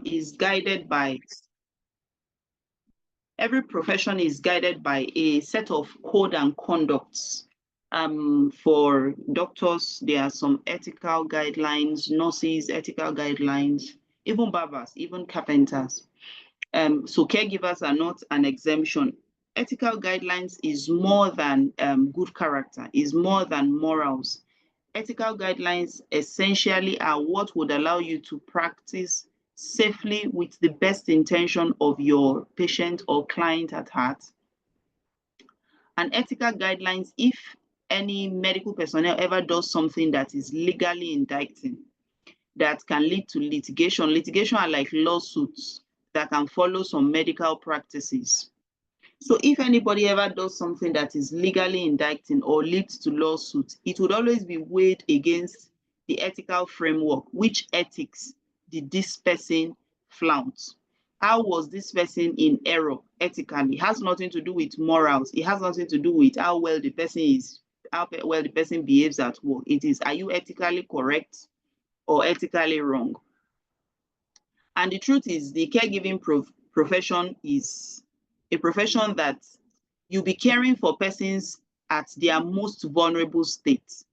is guided by a set of code and conducts. For doctors, there are some ethical guidelines, nurses, ethical guidelines, even barbers, even carpenters. So caregivers are not an exemption. Ethical guidelines is more than good character, is more than morals. Ethical guidelines essentially are what would allow you to practice safely with the best intention of your patient or client at heart. And ethical guidelines, if any medical personnel ever does something that is legally indicting, that can lead to litigation. Litigation are like lawsuits that can follow some medical practices. So if anybody ever does something that is legally indicting or leads to lawsuits, it would always be weighed against the ethical framework. Which ethics did this person flout? How was this person in error ethically? It has nothing to do with morals. It has nothing to do with how well the person is, how well the person behaves at work. It is, are you ethically correct or ethically wrong? And the truth is, the caregiving profession is a profession that you'll be caring for persons at their most vulnerable state.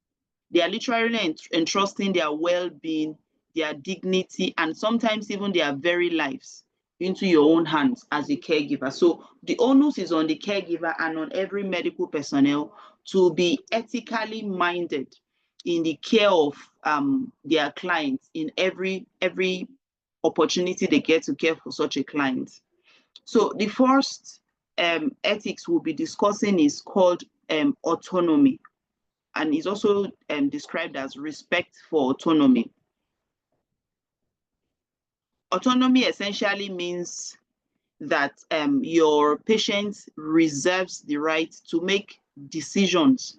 They are literally entrusting their well-being, their dignity, and sometimes even their very lives into your own hands as a caregiver. So the onus is on the caregiver and on every medical personnel to be ethically minded in the care of their clients in every opportunity they get to care for such a client. So the first ethics we'll be discussing is called autonomy, and is also described as respect for autonomy. Autonomy essentially means that your patient reserves the right to make decisions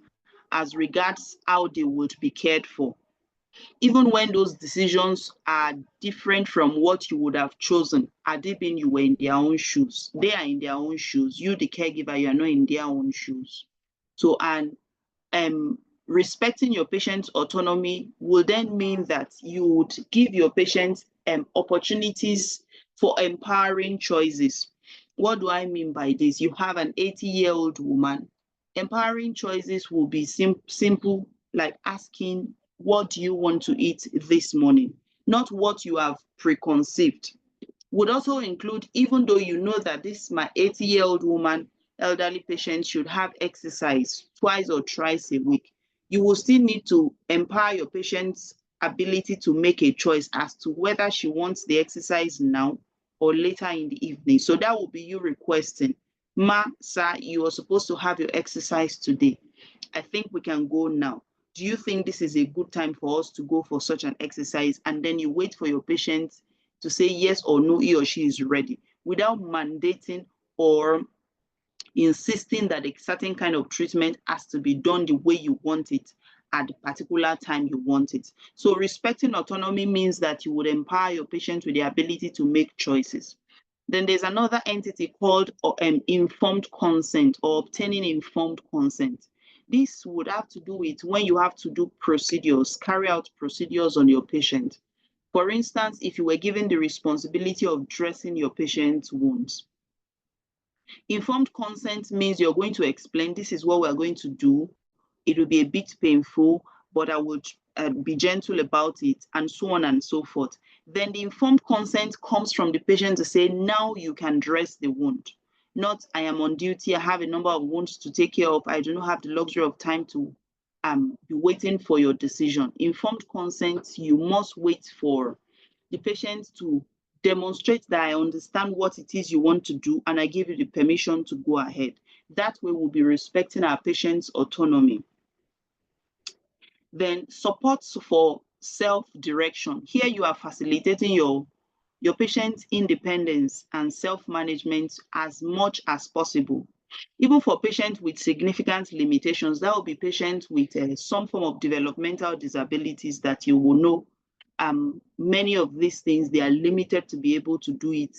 as regards how they would be cared for, even when those decisions are different from what you would have chosen had it been you were in their own shoes. They are in their own shoes. You, the caregiver, you are not in their own shoes. So, and respecting your patient's autonomy will then mean that you would give your patient opportunities for empowering choices. What do I mean by this? You have an 80-year-old woman. Empowering choices will be simple, like asking, what do you want to eat this morning? Not what you have preconceived. Would also include, even though you know that this my 80-year-old woman, elderly patient, should have exercise twice or thrice a week, you will still need to empower your patient's ability to make a choice as to whether she wants the exercise now or later in the evening. So that will be you requesting, ma, sir, you are supposed to have your exercise today. I think we can go now. Do you think this is a good time for us to go for such an exercise? And then you wait for your patient to say yes or no, he or she is ready, without mandating or insisting that a certain kind of treatment has to be done the way you want it at the particular time you want it. So respecting autonomy means that you would empower your patient with the ability to make choices. Then there's another entity called informed consent, or obtaining informed consent. This would have to do with when you have to do procedures, carry out procedures on your patient. For instance, if you were given the responsibility of dressing your patient's wounds. Informed consent means you're going to explain, this is what we're going to do. It will be a bit painful, but I would be gentle about it, and so on and so forth. Then the informed consent comes from the patient to say, now you can dress the wound. Not, I am on duty, I have a number of wounds to take care of, I do not have the luxury of time to be waiting for your decision. Informed consent, you must wait for the patient to demonstrate that I understand what it is you want to do and I give you the permission to go ahead. That way we'll be respecting our patient's autonomy. Then support for self-direction. Here you are facilitating your patient's independence and self-management as much as possible. Even for patients with significant limitations, that will be patients with some form of developmental disabilities that you will know many of these things, they are limited to be able to do it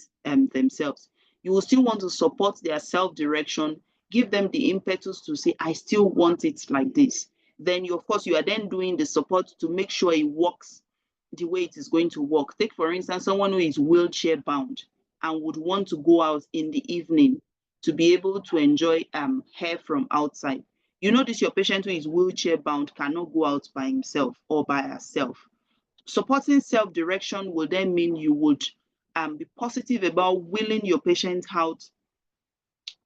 themselves. You will still want to support their self-direction, give them the impetus to say, I still want it like this. Then you, of course, you are then doing the support to make sure it works the way it is going to work. Take, for instance, someone who is wheelchair bound and would want to go out in the evening to be able to enjoy hair from outside. You notice your patient who is wheelchair bound cannot go out by himself or by herself. Supporting self-direction will then mean you would be positive about wheeling your patient out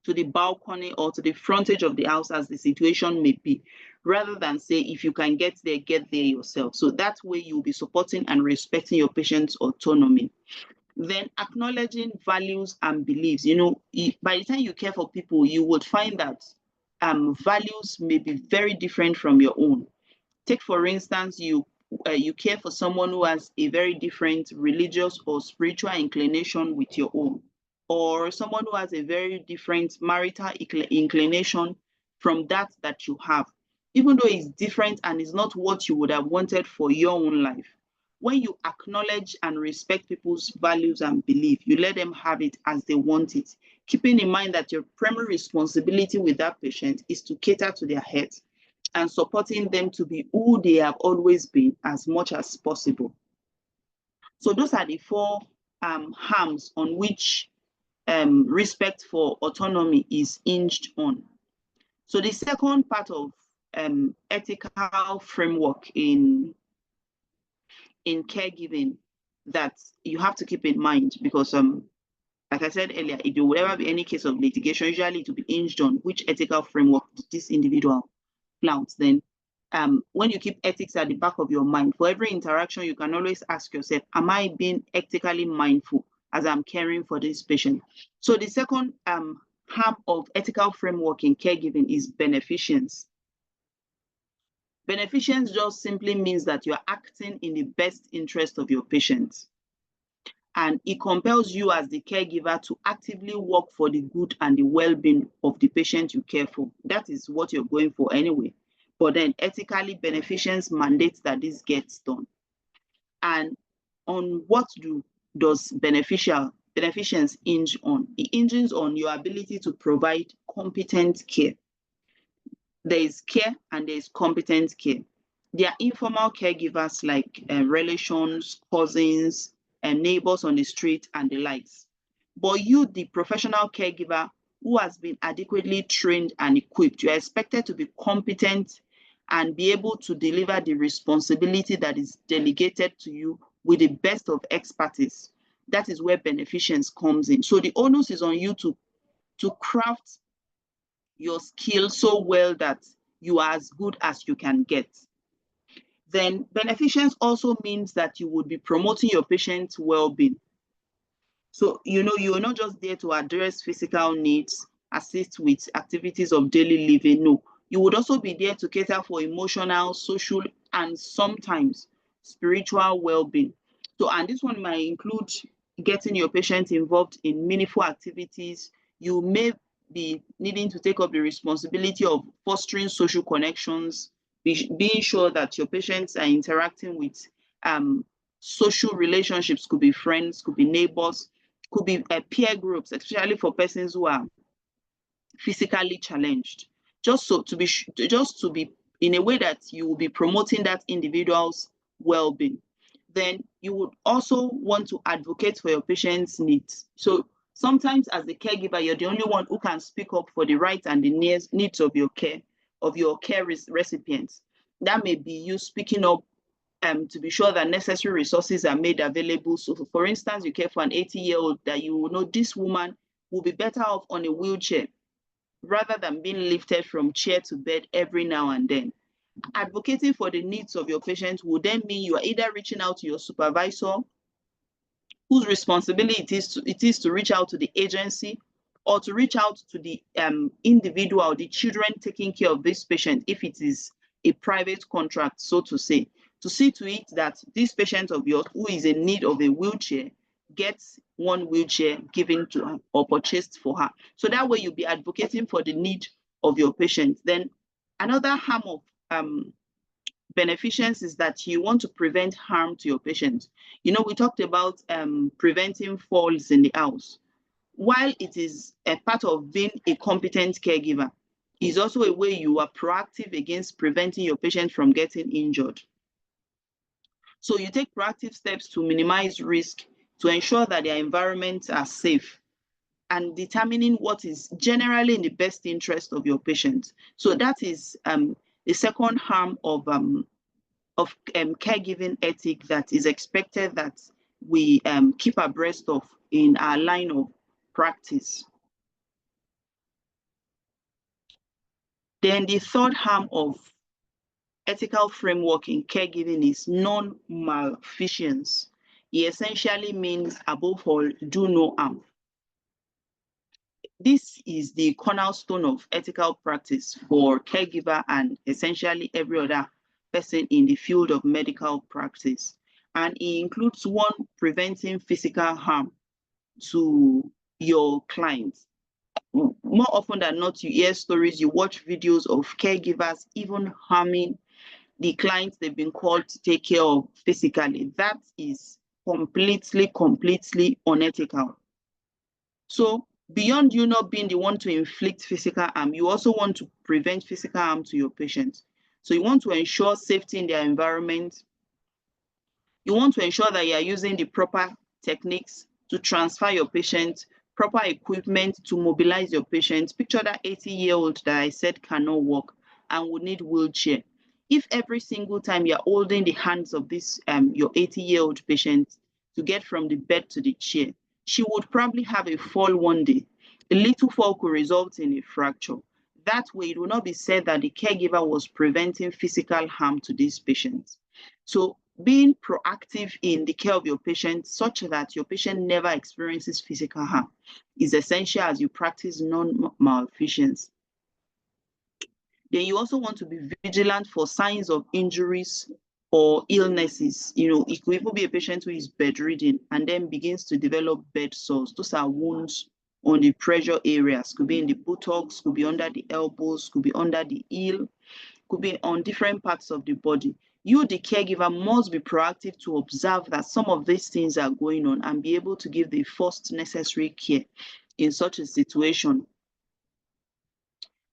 to the balcony or to the frontage of the house as the situation may be, rather than say, if you can get there yourself. So that way you'll be supporting and respecting your patient's autonomy. Then acknowledging values and beliefs. By the time you care for people, you would find that values may be very different from your own. Take, for instance, you care for someone who has a very different religious or spiritual inclination with your own, or someone who has a very different marital inclination from that you have, even though it's different and is not what you would have wanted for your own life. When you acknowledge and respect people's values and belief, you let them have it as they want it, keeping in mind that your primary responsibility with that patient is to cater to their health and supporting them to be who they have always been as much as possible. So those are the four harms on which respect for autonomy is hinged on. So the second part of ethical framework in caregiving that you have to keep in mind, because like I said earlier, if there will ever be any case of litigation, usually it will be hinged on which ethical framework this individual flouts. Then when you keep ethics at the back of your mind, for every interaction, you can always ask yourself, am I being ethically mindful as I'm caring for this patient? So the second harm of ethical framework in caregiving is beneficence. Beneficence just simply means that you're acting in the best interest of your patient. And it compels you as the caregiver to actively work for the good and the well-being of the patient you care for. That is what you're going for anyway. But then ethically, beneficence mandates that this gets done. And on what does beneficence hinge on? It hinges on your ability to provide competent care. There is care and there is competent care. There are informal caregivers like relations, cousins, and neighbors on the street and the likes. But you, the professional caregiver who has been adequately trained and equipped, you are expected to be competent and be able to deliver the responsibility that is delegated to you with the best of expertise. That is where beneficence comes in. So the onus is on you to craft your skill so well that you are as good as you can get. Then beneficence also means that you would be promoting your patient's well-being. So, you're not just there to address physical needs, assist with activities of daily living. No, you would also be there to cater for emotional, social, and sometimes spiritual well-being. So, and this one might include getting your patient involved in meaningful activities. You may be needing to take up the responsibility of fostering social connections, being sure that your patients are interacting with social relationships, could be friends, could be neighbors, could be peer groups, especially for persons who are physically challenged, just to be in a way that you will be promoting that individual's well-being. Then you would also want to advocate for your patient's needs. So sometimes as the caregiver, you're the only one who can speak up for the rights and the needs of your care recipients. That may be you speaking up to be sure that necessary resources are made available. So for instance, you care for an 80-year-old that you will know this woman will be better off on a wheelchair rather than being lifted from chair to bed every now and then. Advocating for the needs of your patient will then mean you are either reaching out to your supervisor, whose responsibility it is to reach out to the agency, or to reach out to the individual, the children taking care of this patient, if it is a private contract, so to say, to see to it that this patient of yours who is in need of a wheelchair gets one wheelchair given to her or purchased for her. So that way you'll be advocating for the need of your patient. Then another harm of beneficence is that you want to prevent harm to your patient. We talked about preventing falls in the house. While it is a part of being a competent caregiver, it's also a way you are proactive against preventing your patient from getting injured. So you take proactive steps to minimize risk, to ensure that their environments are safe, and determining what is generally in the best interest of your patient. So that is the second harm of caregiving ethic that is expected that we keep abreast of in our line of practice. Then the third harm of ethical framework in caregiving is non-malfeasance. It essentially means, above all, do no harm. This is the cornerstone of ethical practice for caregiver and essentially every other person in the field of medical practice. And it includes one, preventing physical harm to your clients. More often than not, you hear stories, you watch videos of caregivers even harming the clients they've been called to take care of physically. That is completely unethical. So beyond you not being the one to inflict physical harm, you also want to prevent physical harm to your patients. So you want to ensure safety in their environment. You want to ensure that you are using the proper techniques to transfer your patient, proper equipment to mobilize your patient. Picture that 80-year-old that I said cannot walk and would need wheelchair. If every single time you're holding the hands of this your 80-year-old patient to get from the bed to the chair, she would probably have a fall one day. A little fall could result in a fracture. That way, it will not be said that the caregiver was preventing physical harm to these patients. So being proactive in the care of your patient such that your patient never experiences physical harm is essential as you practice non-malfeasance. Then you also want to be vigilant for signs of injuries or illnesses. It could even be a patient who is bedridden and then begins to develop bed sores. Those are wounds on the pressure areas. Could be in the buttocks, could be under the elbows, could be under the heel, could be on different parts of the body. You, the caregiver, must be proactive to observe that some of these things are going on and be able to give the first necessary care in such a situation.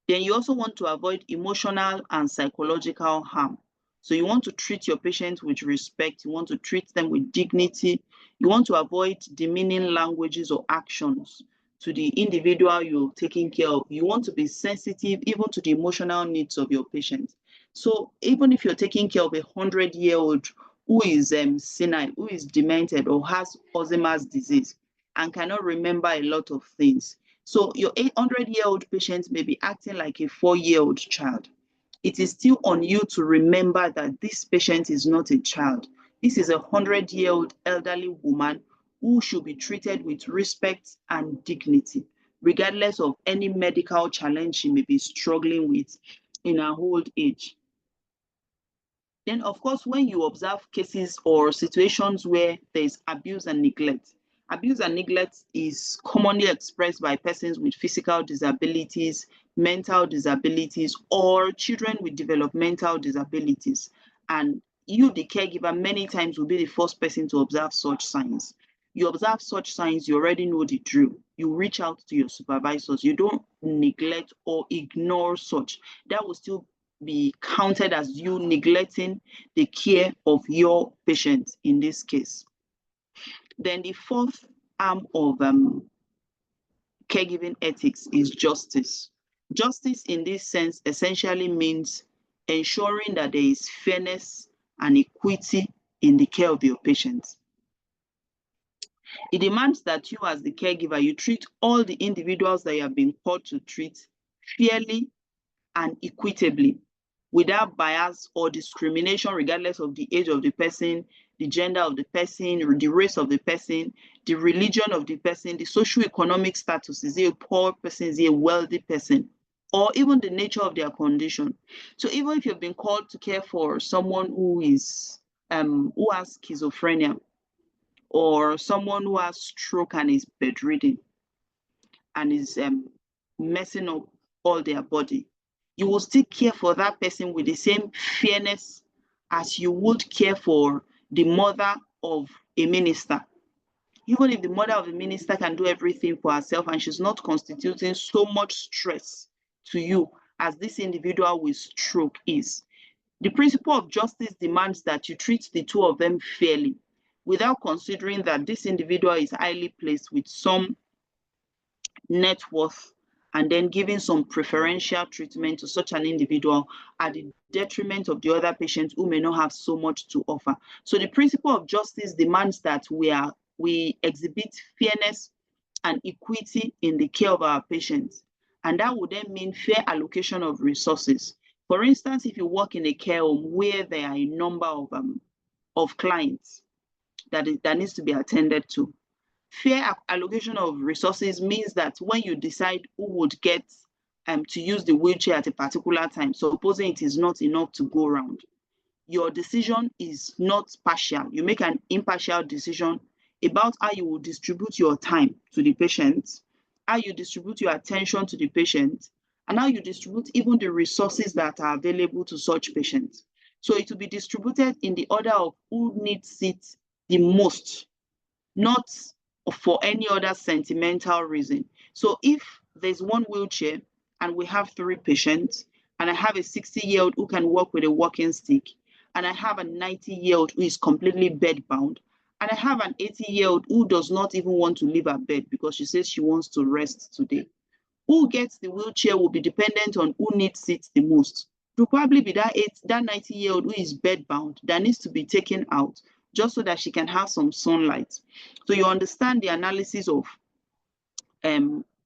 Then you also want to avoid emotional and psychological harm. So you want to treat your patient with respect, you want to treat them with dignity, you want to avoid demeaning languages or actions to the individual you're taking care of. You want to be sensitive even to the emotional needs of your patient. So even if you're taking care of a 100-year-old who is senile, who is demented or has Alzheimer's disease and cannot remember a lot of things, so your 800-year-old patient may be acting like a 4-year-old child. It is still on you to remember that this patient is not a child. This is a 100-year-old elderly woman who should be treated with respect and dignity, regardless of any medical challenge she may be struggling with in her old age. Then, of course, when you observe cases or situations where there is abuse and neglect is commonly expressed by persons with physical disabilities, mental disabilities, or children with developmental disabilities. And you, the caregiver, many times will be the first person to observe such signs. You observe such signs, you already know the drill. You reach out to your supervisors. You don't neglect or ignore such. That will still be counted as you neglecting the care of your patient in this case. Then the fourth arm of caregiving ethics is justice. Justice in this sense essentially means ensuring that there is fairness and equity in the care of your patients. It demands that you as the caregiver, you treat all the individuals that you have been called to treat fairly and equitably, without bias or discrimination, regardless of the age of the person, the gender of the person, the race of the person, the religion of the person, the socioeconomic status. Is he a poor person? Is he a wealthy person? Or even the nature of their condition. So even if you've been called to care for someone who has schizophrenia, or someone who has stroke and is bedridden and is messing up all their body, you will still care for that person with the same fairness as you would care for the mother of a minister. Even if the mother of the minister can do everything for herself and she's not constituting so much stress to you as this individual with stroke is, The principle of justice demands that you treat the two of them fairly, without considering that this individual is highly placed with some net worth, and then giving some preferential treatment to such an individual at the detriment of the other patients who may not have so much to offer. So the principle of justice demands that we exhibit fairness and equity in the care of our patients. And that would then mean fair allocation of resources. For instance, if you work in a care home where there are a number of clients that needs to be attended to, fair allocation of resources means that when you decide who would get to use the wheelchair at a particular time, supposing it is not enough to go around, your decision is not partial. You make an impartial decision about how you will distribute your time to the patient, how you distribute your attention to the patient, and how you distribute even the resources that are available to such patients. So it will be distributed in the order of who needs it the most, not for any other sentimental reason. So if there's one wheelchair and we have 3 patients, and I have a 60-year-old who can walk with a walking stick, and I have a 90-year-old who is completely bedbound, and I have an 80-year-old who does not even want to leave her bed because she says she wants to rest today, who gets the wheelchair will be dependent on who needs it the most. It will probably be that 90-year-old who is bedbound that needs to be taken out just so that she can have some sunlight. So you understand the analysis of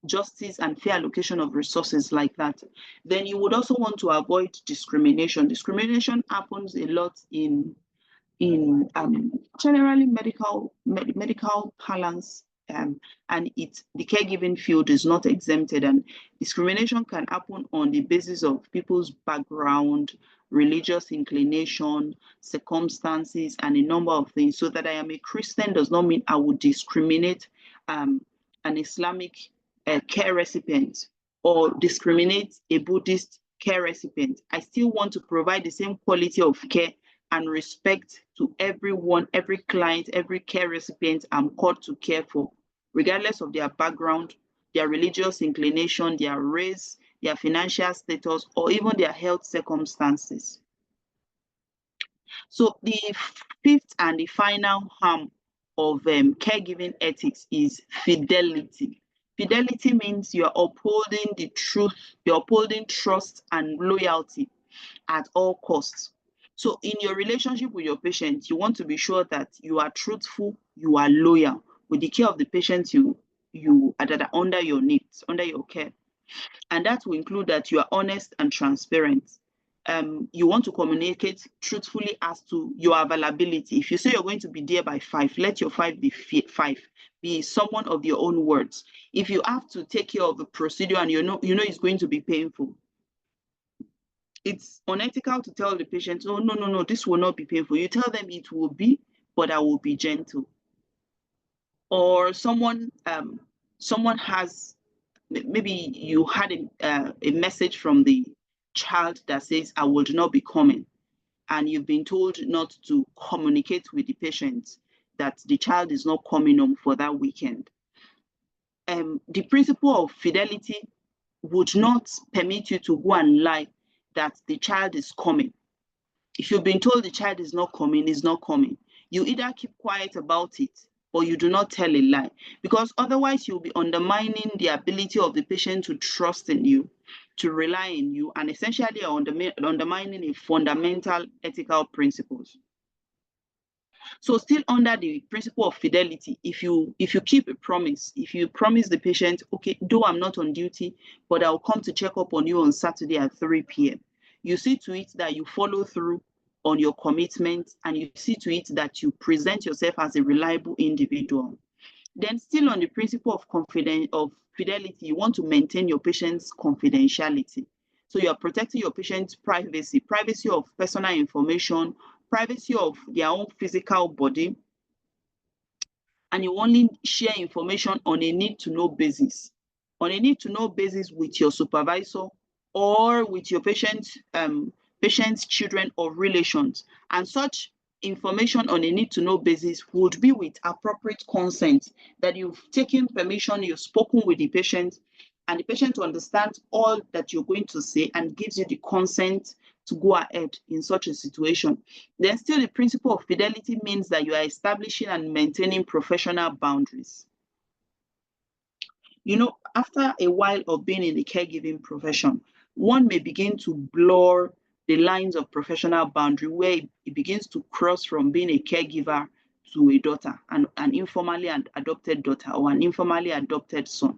justice and fair allocation of resources like that. Then you would also want to avoid discrimination. Discrimination happens a lot in generally medical parlance, and the caregiving field is not exempted, and discrimination can happen on the basis of people's background, religious inclination, circumstances, and a number of things. So that I am a Christian does not mean I would discriminate an Islamic care recipient or discriminate a Buddhist care recipient. I still want to provide the same quality of care and respect to everyone, every client, every care recipient I'm called to care for, regardless of their background, their religious inclination, their race, their financial status, or even their health circumstances. So the fifth and the final harm of caregiving ethics is fidelity. Fidelity means you're upholding the truth, you're upholding trust and loyalty at all costs. So in your relationship with your patient, you want to be sure that you are truthful, you are loyal with the care of the patient you that are under your needs, under your care. And that will include that you are honest and transparent. You want to communicate truthfully as to your availability. If you say you're going to be there by 5, let your 5 be 5. Be someone of your own words. If you have to take care of the procedure and you know it's going to be painful, it's unethical to tell the patient, oh, no, this will not be painful. You tell them it will be, but I will be gentle. Or someone has, maybe you had a message from the child that says, I will not be coming. And you've been told not to communicate with the patient that the child is not coming home for that weekend. The principle of fidelity would not permit you to go and lie that the child is coming. If you've been told the child is not coming, is not coming, you either keep quiet about it or you do not tell a lie, because otherwise you'll be undermining the ability of the patient to trust in you, to rely on you, and essentially undermining a fundamental ethical principles. So still under the principle of fidelity, if you keep a promise, if you promise the patient, okay, though I'm not on duty, but I'll come to check up on you on Saturday at 3 p.m. You see to it that you follow through on your commitment, and you see to it that you present yourself as a reliable individual. Then still on the principle of fidelity, you want to maintain your patient's confidentiality. So you are protecting your patient's privacy of personal information, privacy of their own physical body, and you only share information on a need-to-know basis. On a need-to-know basis with your supervisor or with your patient's children or relations. And such information on a need-to-know basis would be with appropriate consent, that you've taken permission, you've spoken with the patient, and the patient understands all that you're going to say and gives you the consent to go ahead in such a situation. Then still the principle of fidelity means that you are establishing and maintaining professional boundaries. You know, after a while of being in the caregiving profession, one may begin to blur the lines of professional boundary where it begins to cross from being a caregiver to a daughter, an informally adopted daughter or an informally adopted son.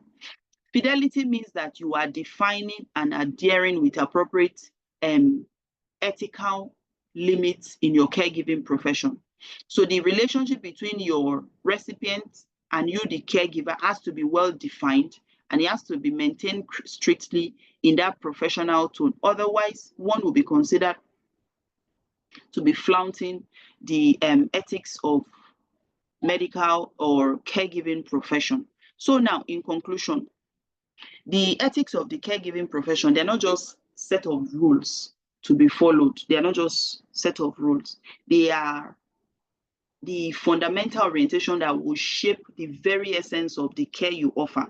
Fidelity means that you are defining and adhering with appropriate ethical limits in your caregiving profession. So the relationship between your recipient and you, the caregiver, has to be well defined, and it has to be maintained strictly in that professional tone. Otherwise, one will be considered to be flaunting the ethics of medical or caregiving profession. So now, in conclusion, the ethics of the caregiving profession, they're not just set of rules to be followed. They are not just set of rules. They are the fundamental orientation that will shape the very essence of the care you offer.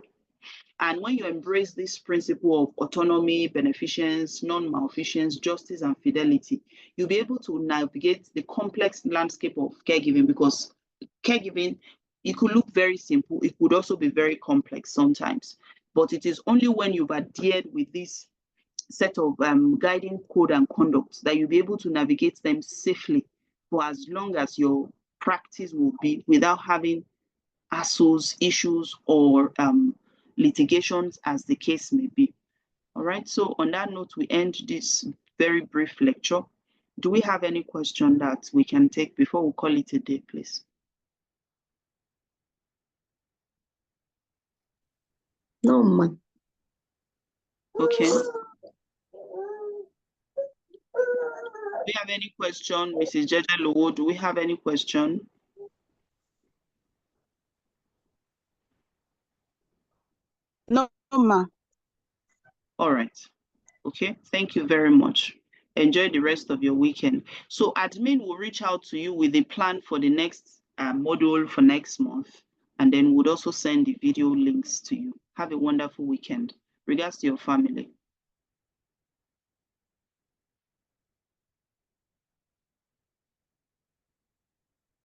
And when you embrace this principle of autonomy, beneficence, non-malfeasance, justice, and fidelity, you'll be able to navigate the complex landscape of caregiving, because caregiving, it could look very simple. It could also be very complex sometimes. But it is only when you've adhered with this set of guiding code and conduct that you'll be able to navigate them safely for as long as your practice will be, without having hassles, issues, or litigations, as the case may be. All right, so on that note, we end this very brief lecture. Do we have any question that we can take before we call it a day, please? No, ma'am. Okay. Do we have any question, Mrs. Jejelowo? Do we have any question? No, ma. All right. Okay, thank you very much. Enjoy the rest of your weekend. So admin will reach out to you with a plan for the next module for next month, and then would also send the video links to you. Have a wonderful weekend. Regards to your family.